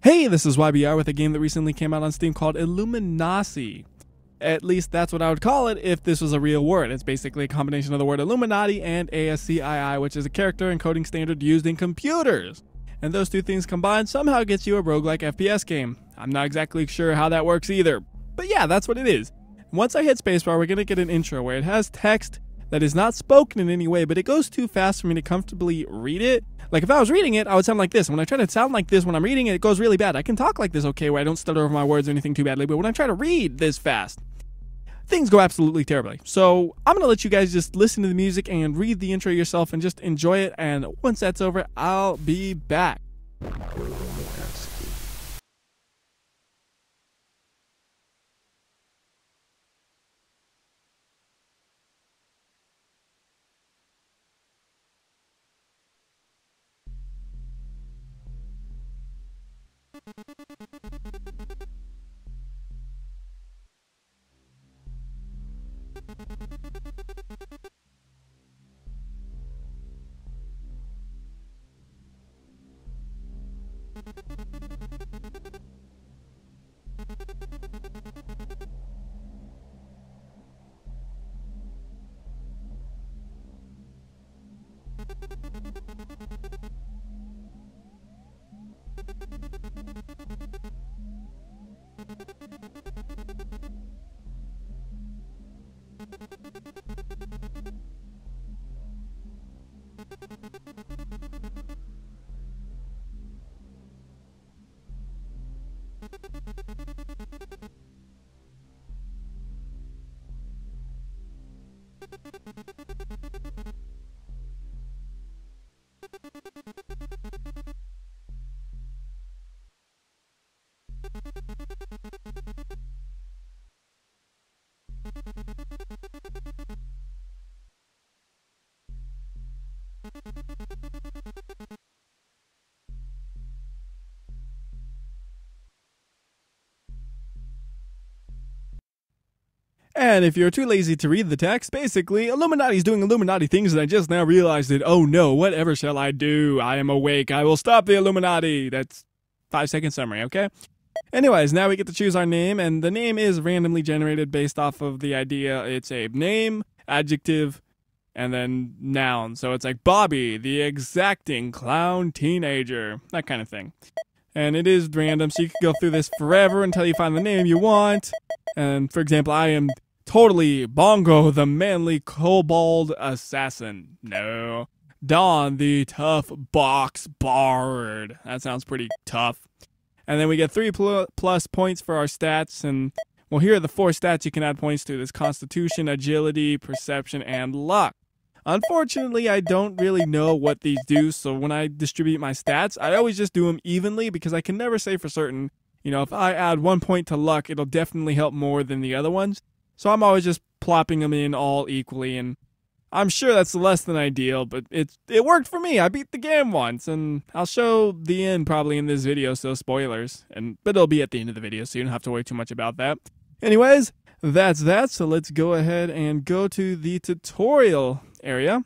Hey, this is WhyBeAre with a game that recently came out on Steam called Illuminascii. At least that's what I would call it if this was a real word. It's basically a combination of the word Illuminati and ASCII, which is a character encoding standard used in computers. And those two things combined somehow gets you a roguelike FPS game. I'm not exactly sure how that works either. But yeah, that's what it is. Once I hit spacebar, we're going to get an intro where it has text that is not spoken in any way, but it goes too fast for me to comfortably read it. Like if I was reading it, I would sound like this. And when I try to sound like this when I'm reading it, it goes really bad. I can talk like this okay, where I don't stutter over my words or anything too badly, but when I try to read this fast, things go absolutely terribly. So I'm going to let you guys just listen to the music and read the intro yourself and just enjoy it. And once that's over, I'll be back. And if you're too lazy to read the text, basically, Illuminati's doing Illuminati things and I just now realized it. Oh no, whatever shall I do? I am awake. I will stop the Illuminati. That's 5-second summary, okay? Anyways, now we get to choose our name, and the name is randomly generated based off of the idea it's a name, adjective, and then noun. So it's like Bobby, the exacting clown teenager, that kind of thing. And it is random, so you can go through this forever until you find the name you want. And for example, I am totally Bongo, the manly kobold assassin. No. Don, the tough box bard. That sounds pretty tough. And then we get 3 plus points for our stats. And well, here are the 4 stats you can add points to. There's Constitution, Agility, Perception, and Luck. Unfortunately, I don't really know what these do, so when I distribute my stats, I always just do them evenly because I can never say for certain, you know, if I add 1 point to luck, it'll definitely help more than the other ones. So I'm always just plopping them in all equally, and I'm sure that's less than ideal, but it worked for me. I beat the game once, and I'll show the end probably in this video, so spoilers. But it'll be at the end of the video, so you don't have to worry too much about that. Anyways, that's that, so let's go ahead and go to the tutorial area.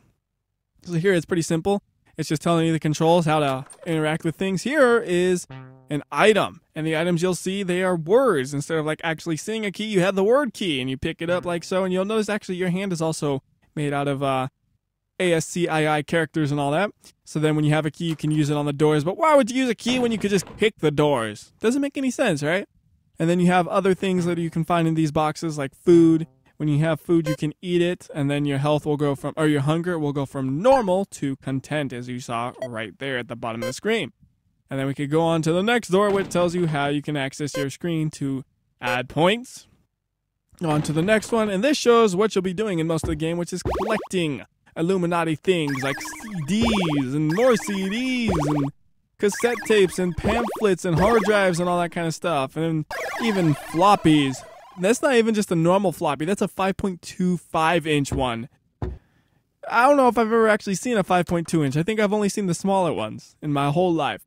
So here it's pretty simple. It's just telling you the controls, how to interact with things. Here is an item, and the items you'll see, they are words. Instead of like actually seeing a key, you have the word key, and you pick it up like so, and you'll notice actually your hand is also made out of ASCII characters and all that. So then when you have a key, you can use it on the doors. But why would you use a key when you could just pick the doors? Doesn't make any sense, right? And then you have other things that you can find in these boxes, like food. When you have food, you can eat it, and then your health will go from, or your hunger will go from normal to content, as you saw right there at the bottom of the screen. And then we could go on to the next door, which tells you how you can access your screen to add points. On to the next one, and this shows what you'll be doing in most of the game, which is collecting Illuminati things like CDs and more CDs and cassette tapes and pamphlets and hard drives and all that kind of stuff, and even floppies. That's not even just a normal floppy, that's a 5.25 inch one. I don't know if I've ever actually seen a 5.2 inch. I think I've only seen the smaller ones in my whole life.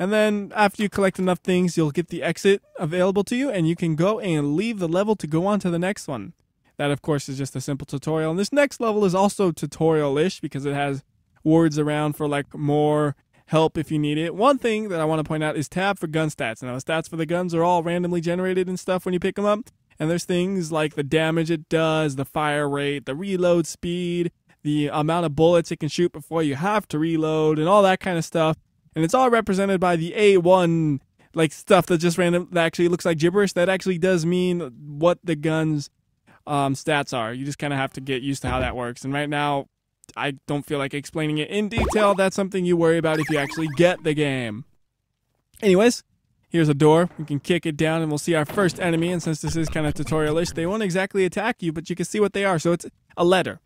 And then after you collect enough things, you'll get the exit available to you, and you can go and leave the level to go on to the next one. That, of course, is just a simple tutorial. And this next level is also tutorial-ish because it has words around for like more help if you need it. One thing that I want to point out is tab for gun stats. Now, the stats for the guns are all randomly generated and stuff when you pick them up. And there's things like the damage it does, the fire rate, the reload speed, the amount of bullets it can shoot before you have to reload, and all that kind of stuff. And it's all represented by the A1, like stuff that just random, that actually looks like gibberish. That actually does mean what the gun's stats are. You just kind of have to get used to how that works. And right now, I don't feel like explaining it in detail. That's something you worry about if you actually get the game. Anyways, here's a door. We can kick it down and we'll see our first enemy. And since this is kind of tutorial-ish, they won't exactly attack you, but you can see what they are. So it's a letter,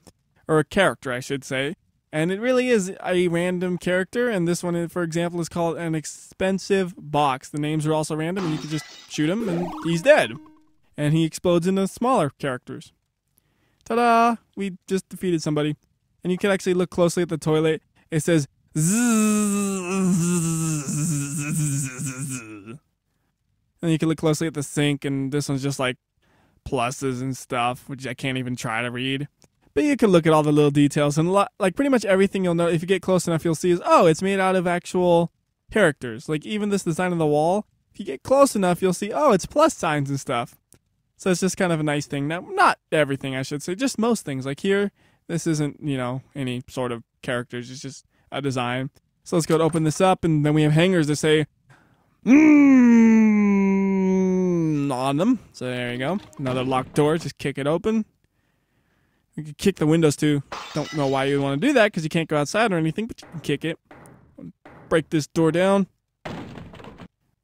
or a character, I should say. And it really is a random character. And this one, for example, is called an expensive box. The names are also random, and you can just shoot him and he's dead. And he explodes into smaller characters. Ta-da! We just defeated somebody. And you can actually look closely at the toilet. It says zzz. And you can look closely at the sink, and this one's just like pluses and stuff, which I can't even try to read. But you can look at all the little details, and like pretty much everything you'll know, if you get close enough, you'll see is, oh, it's made out of actual characters. Like even this design on the wall, if you get close enough, you'll see, oh, it's plus signs and stuff. So it's just kind of a nice thing. Now, not everything, I should say, just most things. Like here, this isn't, you know, any sort of characters. It's just a design. So let's go to open this up, and then we have hangers that say, on them. So there you go. Another locked door. Just kick it open. You can kick the windows too. Don't know why you want to do that because you can't go outside or anything, but you can kick it. Break this door down.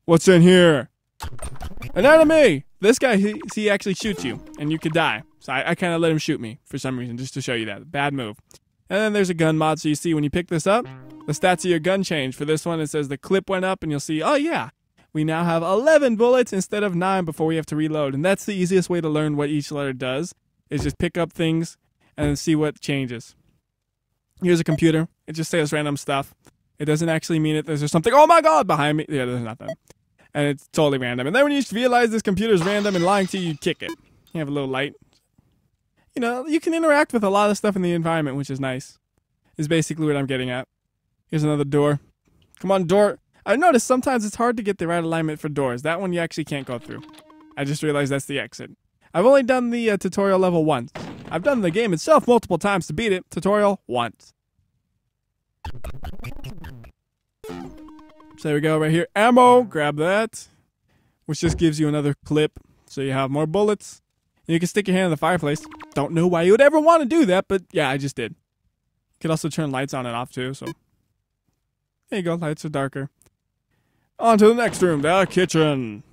What's in here? An enemy! This guy, he actually shoots you, and you could die. So I kind of let him shoot me for some reason, just to show you that. Bad move. And then there's a gun mod, so you see when you pick this up, the stats of your gun change. For this one, it says the clip went up, and you'll see, oh yeah, we now have 11 bullets instead of 9 before we have to reload. And that's the easiest way to learn what each letter does, is just pick up things and then see what changes. Here's a computer. It just says random stuff. It doesn't actually mean it. There's just something, oh my god, behind me. Yeah, there's nothing. And it's totally random. And then when you realize this computer's random and lying to you, you kick it. You have a little light. You know, you can interact with a lot of stuff in the environment, which is nice. Is basically what I'm getting at. Here's another door. Come on, door. I've noticed sometimes it's hard to get the right alignment for doors. That one you actually can't go through. I just realized that's the exit. I've only done the tutorial level once. I've done the game itself multiple times to beat it. Tutorial once. So there we go, right here. Ammo, grab that. Which just gives you another clip, so you have more bullets. And you can stick your hand in the fireplace. Don't know why you would ever want to do that, but yeah, I just did. You could also turn lights on and off too, so. There you go, lights are darker. On to the next room, the kitchen.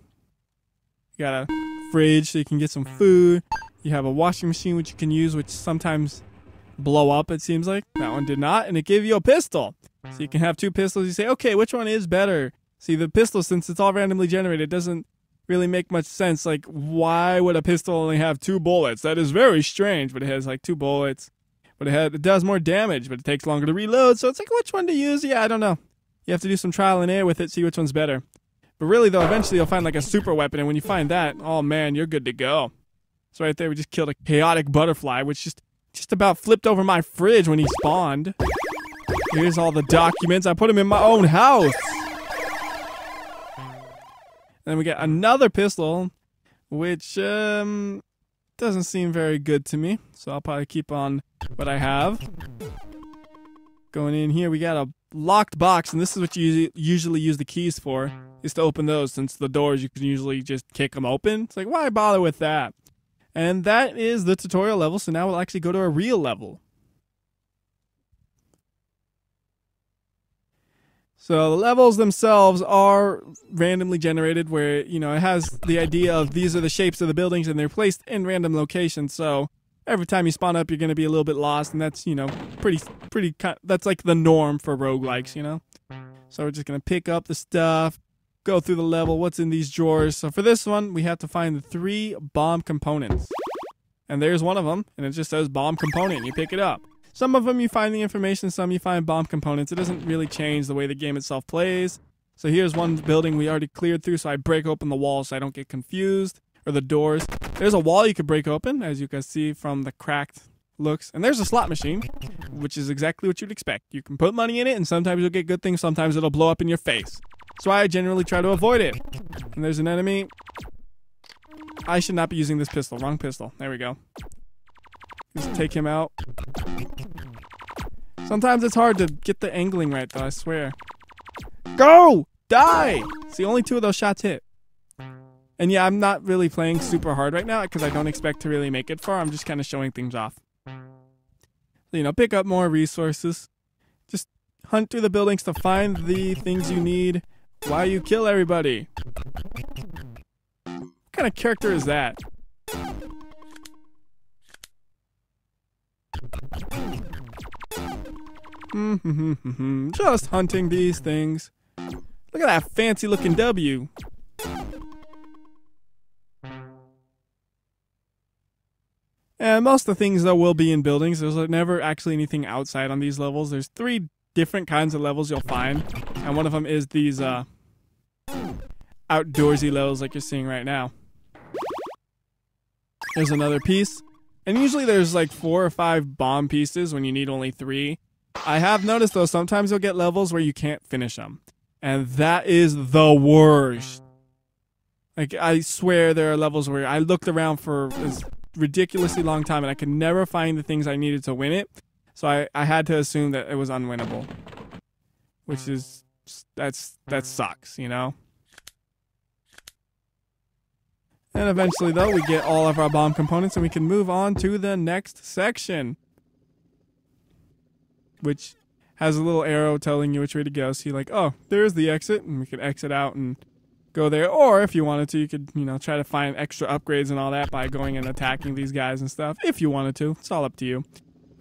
You got a fridge so you can get some food. You have a washing machine which you can use, which sometimes blow up, it seems like. That one did not, and it gave you a pistol. So you can have 2 pistols. You say, okay, which one is better? See, the pistol, since it's all randomly generated, doesn't really make much sense. Like, why would a pistol only have 2 bullets? That is very strange, but it has like 2 bullets. But it does more damage, but it takes longer to reload. So it's like, which one to use? Yeah, I don't know. You have to do some trial and error with it, see which one's better. But really, though, eventually you'll find like a super weapon, and when you find that, oh man, you're good to go. So right there, we just killed a chaotic butterfly, which just about flipped over my fridge when he spawned. Here's all the documents. I put them in my own house. And then we get another pistol, which doesn't seem very good to me. So I'll probably keep on what I have. Going in here, we got a locked box, and this is what you usually use the keys for, is to open those, since the doors you can usually just kick them open. It's like, why bother with that? And that is the tutorial level, so now we'll actually go to a real level. So the levels themselves are randomly generated, where, you know, it has the idea of these are the shapes of the buildings and they're placed in random locations. So every time you spawn up, you're going to be a little bit lost, and that's, you know, that's like the norm for roguelikes, you know. So we're just going to pick up the stuff, go through the level, what's in these drawers. So for this one, we have to find the 3 bomb components. And there's one of them, and it just says bomb component, and you pick it up. Some of them you find the information, some you find bomb components. It doesn't really change the way the game itself plays. So here's one building we already cleared through, so I break open the walls so I don't get confused, or the doors. There's a wall you could break open, as you can see from the cracked looks. And there's a slot machine, which is exactly what you'd expect. You can put money in it, and sometimes you'll get good things, sometimes it'll blow up in your face. That's why I generally try to avoid it. And there's an enemy. I should not be using this pistol. Wrong pistol. There we go. Just take him out. Sometimes it's hard to get the angling right, though, I swear. Go! Die! See, only 2 of those shots hit. And yeah, I'm not really playing super hard right now because I don't expect to really make it far. I'm just kind of showing things off. So, you know, pick up more resources. Just hunt through the buildings to find the things you need while you kill everybody. What kind of character is that? Just hunting these things. Look at that fancy looking W. And most of the things, though, will be in buildings. There's never actually anything outside on these levels. There's 3 different kinds of levels you'll find. And one of them is these outdoorsy levels like you're seeing right now. There's another piece. And usually there's like 4 or 5 bomb pieces when you need only 3. I have noticed, though, sometimes you'll get levels where you can't finish them. And that is the worst. Like, I swear there are levels where I looked around for this ridiculously long time and I could never find the things I needed to win it. So I had to assume that it was unwinnable. Which is, that sucks, you know? And eventually, though, we get all of our bomb components and we can move on to the next section. Which has a little arrow telling you which way to go. So you're like, oh, there's the exit. And we could exit out and go there. Or if you wanted to, you could, you know, try to find extra upgrades and all that by going and attacking these guys and stuff. If you wanted to. It's all up to you.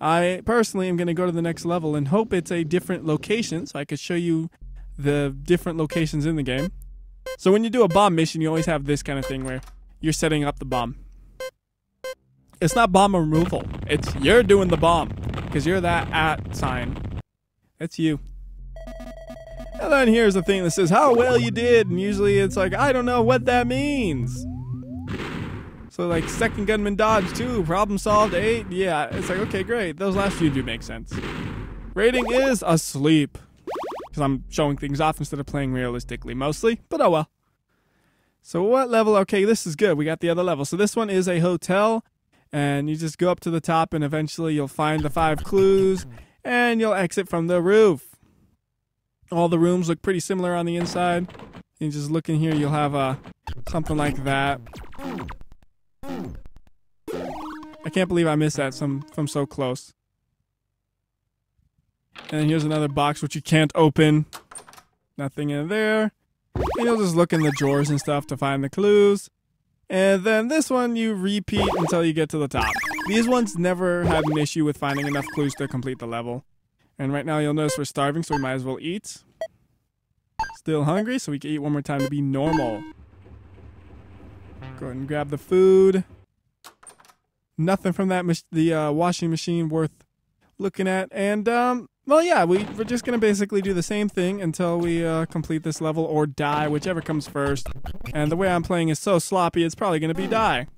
I personally am going to go to the next level and hope it's a different location so I could show you the different locations in the game. So when you do a bomb mission, you always have this kind of thing where you're setting up the bomb. It's not bomb removal. It's you're doing the bomb. Because you're that @ sign. That's you. And then here's the thing that says how well you did. And usually it's like, I don't know what that means. So like second gunman dodge 2, problem solved 8. Yeah, it's like, okay, great. Those last few do make sense. Rating is asleep. Because I'm showing things off instead of playing realistically mostly. But oh well. So what level? Okay, this is good. We got the other level. So this one is a hotel. And you just go up to the top and eventually you'll find the 5 clues. And you'll exit from the roof. All the rooms look pretty similar on the inside. You just look in here, you'll have something like that. I can't believe I missed that from so close. And then here's another box which you can't open. Nothing in there. And you'll just look in the drawers and stuff to find the clues. And then this one you repeat until you get to the top. These ones never had an issue with finding enough clues to complete the level. And right now you'll notice we're starving, so we might as well eat. Still hungry, so we can eat one more time to be normal. Go ahead and grab the food. Nothing from that the washing machine worth looking at. And well, yeah, we're just gonna basically do the same thing until we complete this level or die, whichever comes first. And the way I'm playing is so sloppy, it's probably gonna be die.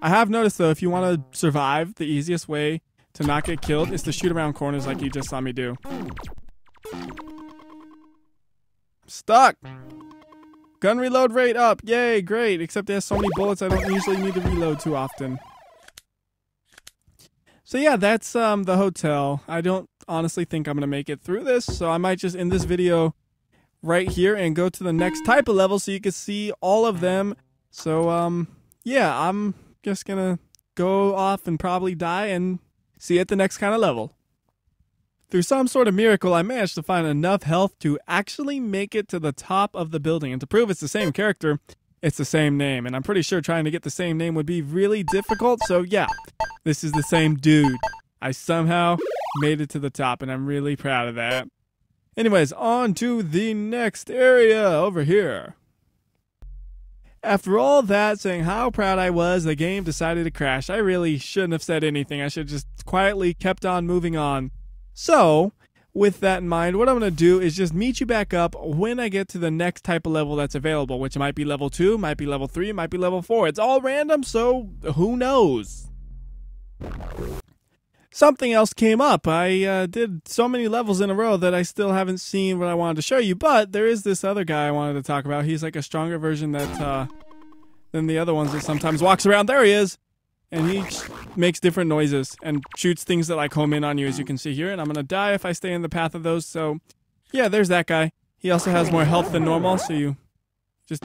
I have noticed though, if you want to survive, the easiest way to not get killed is to shoot around corners like you just saw me do. I'm stuck. Gun reload rate up. Yay, great. Except it has so many bullets I don't usually need to reload too often. So yeah, that's the hotel. I don't honestly think I'm going to make it through this, so I might just end this video right here and go to the next type of level so you can see all of them. So yeah, I'm just going to go off and probably die and see you at the next kind of level. Through some sort of miracle, I managed to find enough health to actually make it to the top of the building. And to prove it's the same character, it's the same name. And I'm pretty sure trying to get the same name would be really difficult. So yeah, this is the same dude. I somehow made it to the top, and I'm really proud of that. Anyways, on to the next area over here. After all that, saying how proud I was, the game decided to crash. I really shouldn't have said anything. I should have just quietly kept on moving on. So, with that in mind, what I'm going to do is just meet you back up when I get to the next type of level that's available, which might be level 2, might be level 3, might be level 4. It's all random, so who knows? Something else came up. I did so many levels in a row that I still haven't seen what I wanted to show you, but there is this other guy I wanted to talk about. He's like a stronger version than the other ones that sometimes walks around. There he is! And he makes different noises and shoots things that like home in on you, as you can see here, and I'm gonna die if I stay in the path of those, so yeah, there's that guy. He also has more health than normal, so you just...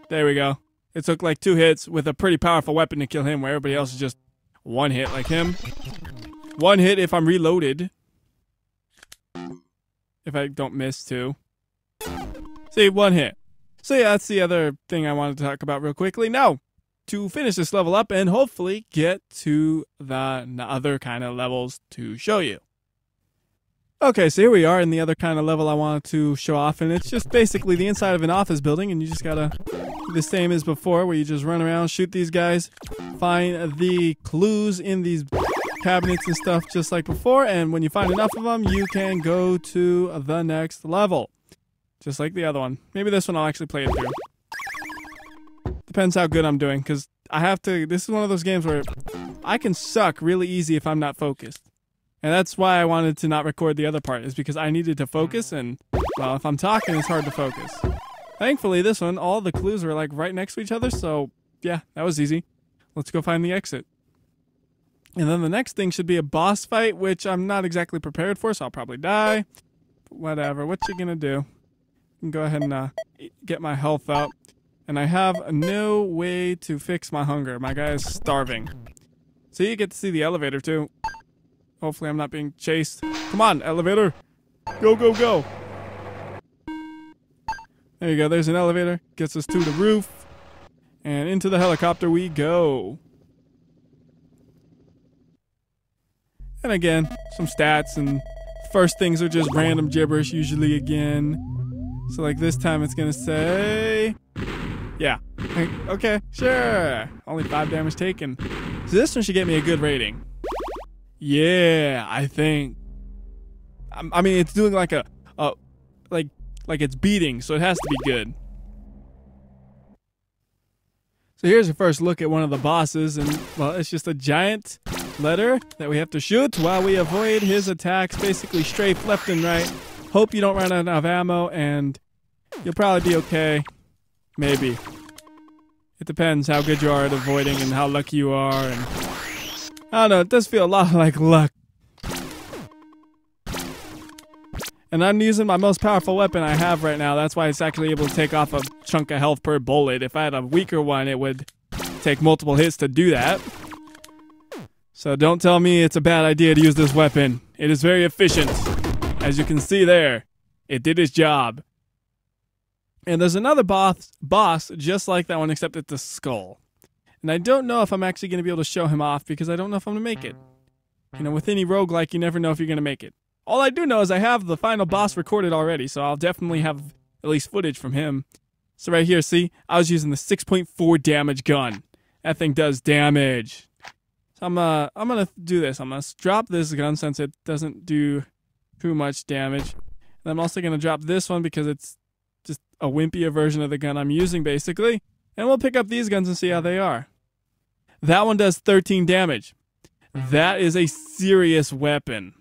There we go. It took like 2 hits with a pretty powerful weapon to kill him, where everybody else is just 1 hit like him. 1 hit if I'm reloaded. If I don't miss too. See, 1 hit. So yeah, that's the other thing I wanted to talk about real quickly. Now, to finish this level up and hopefully get to the other kind of levels to show you. Okay, so here we are in the other kind of level I wanted to show off, and it's just basically the inside of an office building, and you just gotta do the same as before, where you just run around, shoot these guys, find the clues in these cabinets and stuff just like before, and when you find enough of them, you can go to the next level. Just like the other one. Maybe this one I'll actually play it through. Depends how good I'm doing, because I have to... This is one of those games where I can suck really easy if I'm not focused. And that's why I wanted to not record the other part, is because I needed to focus, and, well, if I'm talking, it's hard to focus. Thankfully, this one, all the clues were, like, right next to each other, so, yeah, that was easy. Let's go find the exit. And then the next thing should be a boss fight, which I'm not exactly prepared for, so I'll probably die. But whatever, what you gonna do? I can go ahead and get my health up. And I have no way to fix my hunger. My guy is starving. So you get to see the elevator, too. Hopefully I'm not being chased. Come on, elevator. Go, go, go. There you go. There's an elevator. Gets us to the roof. And into the helicopter we go. And again, some stats. And first things are just random gibberish usually again. So like this time it's going to say... Yeah. Okay, sure. Only 5 damage taken. So this one should get me a good rating. Yeah, I think. I mean, it's doing like like it's beating, so it has to be good. So here's a first look at one of the bosses, and well, it's just a giant letter that we have to shoot while we avoid his attacks, basically strafe left and right. Hope you don't run out of ammo, and you'll probably be okay. Maybe. It depends how good you are at avoiding and how lucky you are, and I don't know, it does feel a lot like luck. And I'm using my most powerful weapon I have right now. That's why it's actually able to take off a chunk of health per bullet. If I had a weaker one, it would take multiple hits to do that. So don't tell me it's a bad idea to use this weapon. It is very efficient. As you can see there, it did its job. And there's another boss just like that one, except it's a skull. And I don't know if I'm actually going to be able to show him off, because I don't know if I'm going to make it. You know, with any roguelike, you never know if you're going to make it. All I do know is I have the final boss recorded already, so I'll definitely have at least footage from him. So right here, see? I was using the 6.4 damage gun. That thing does damage. So I'm going to do this. I'm going to drop this gun since it doesn't do too much damage. And I'm also going to drop this one because it's just a wimpier version of the gun I'm using, basically. And we'll pick up these guns and see how they are. That one does 13 damage. That is a serious weapon.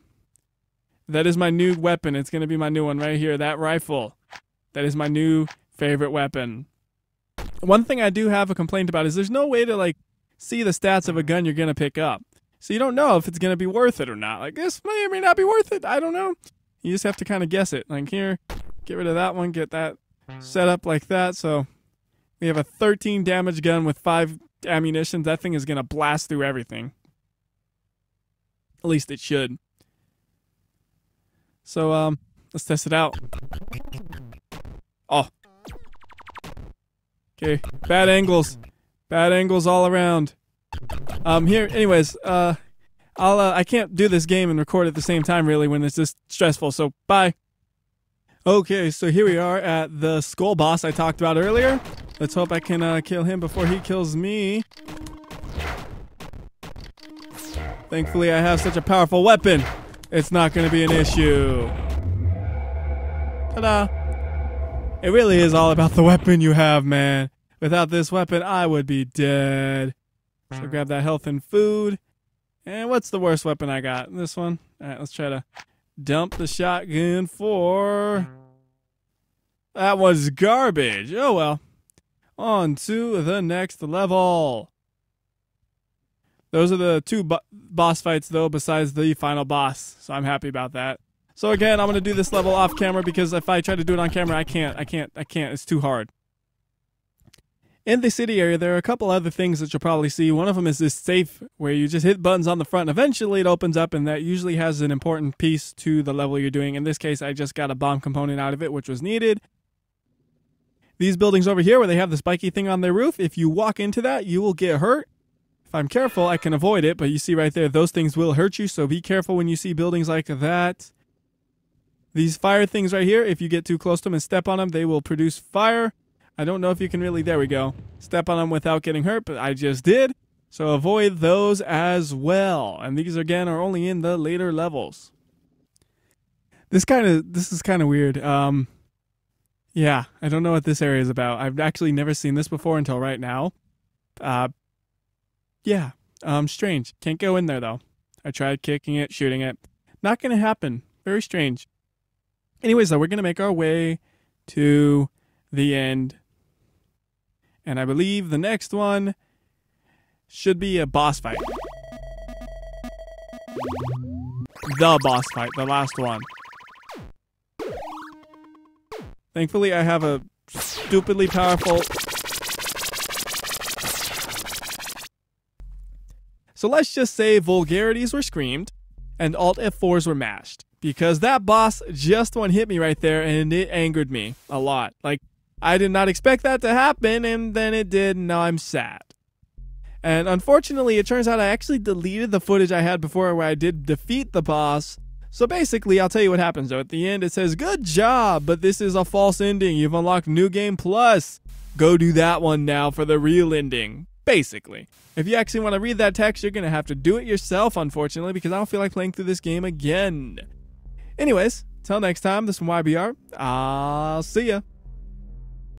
That is my new weapon. It's going to be my new one right here. That rifle. That is my new favorite weapon. One thing I do have a complaint about is there's no way to, like, see the stats of a gun you're going to pick up. So you don't know if it's going to be worth it or not. Like, this may or may not be worth it. I don't know. You just have to kind of guess it. Like here, get rid of that one. Get that set up like that. So we have a 13 damage gun with 5 ammunition. That thing is going to blast through everything. At least it should. So, let's test it out. Oh. Okay, bad angles. Bad angles all around. Here, anyways, I can't do this game and record at the same time, really, when it's just stressful, so bye. Okay, so here we are at the skull boss I talked about earlier. Let's hope I can kill him before he kills me. Thankfully, I have such a powerful weapon. It's not going to be an issue. Ta-da! It really is all about the weapon you have, man. Without this weapon, I would be dead. So grab that health and food. And what's the worst weapon I got? This one? Alright, let's try to dump the shotgun for... That was garbage. Oh well. On to the next level. Those are the two boss fights though, besides the final boss. So I'm happy about that. So again, I'm going to do this level off camera because if I try to do it on camera, I can't. It's too hard. In the city area, there are a couple other things that you'll probably see. One of them is this safe where you just hit buttons on the front. Eventually, it opens up, and that usually has an important piece to the level you're doing. In this case, I just got a bomb component out of it, which was needed. These buildings over here where they have the spiky thing on their roof, if you walk into that, you will get hurt. If I'm careful, I can avoid it, but you see right there, those things will hurt you, so be careful when you see buildings like that. These fire things right here, if you get too close to them and step on them, they will produce fire. I don't know if you can really, there we go, step on them without getting hurt, but I just did. So avoid those as well. And these, again, are only in the later levels. This is kind of weird. Yeah, I don't know what this area is about. I've actually never seen this before until right now. Yeah, strange. Can't go in there, though. I tried kicking it, shooting it. Not going to happen. Very strange. Anyways, though, we're going to make our way to the end. And I believe the next one should be a boss fight. The boss fight, the last one. Thankfully, I have a stupidly powerful... So let's just say vulgarities were screamed and Alt F4s were mashed. Because that boss just one hit me right there and it angered me a lot. Like, I did not expect that to happen and then it did and now I'm sad. And unfortunately, it turns out I actually deleted the footage I had before where I did defeat the boss. So basically, I'll tell you what happens though. At the end, it says, "Good job, but this is a false ending. You've unlocked New Game Plus. Go do that one now for the real ending." Basically. If you actually want to read that text, you're going to have to do it yourself, unfortunately, because I don't feel like playing through this game again. Anyways, till next time, this is WhyBeAre. I'll see ya.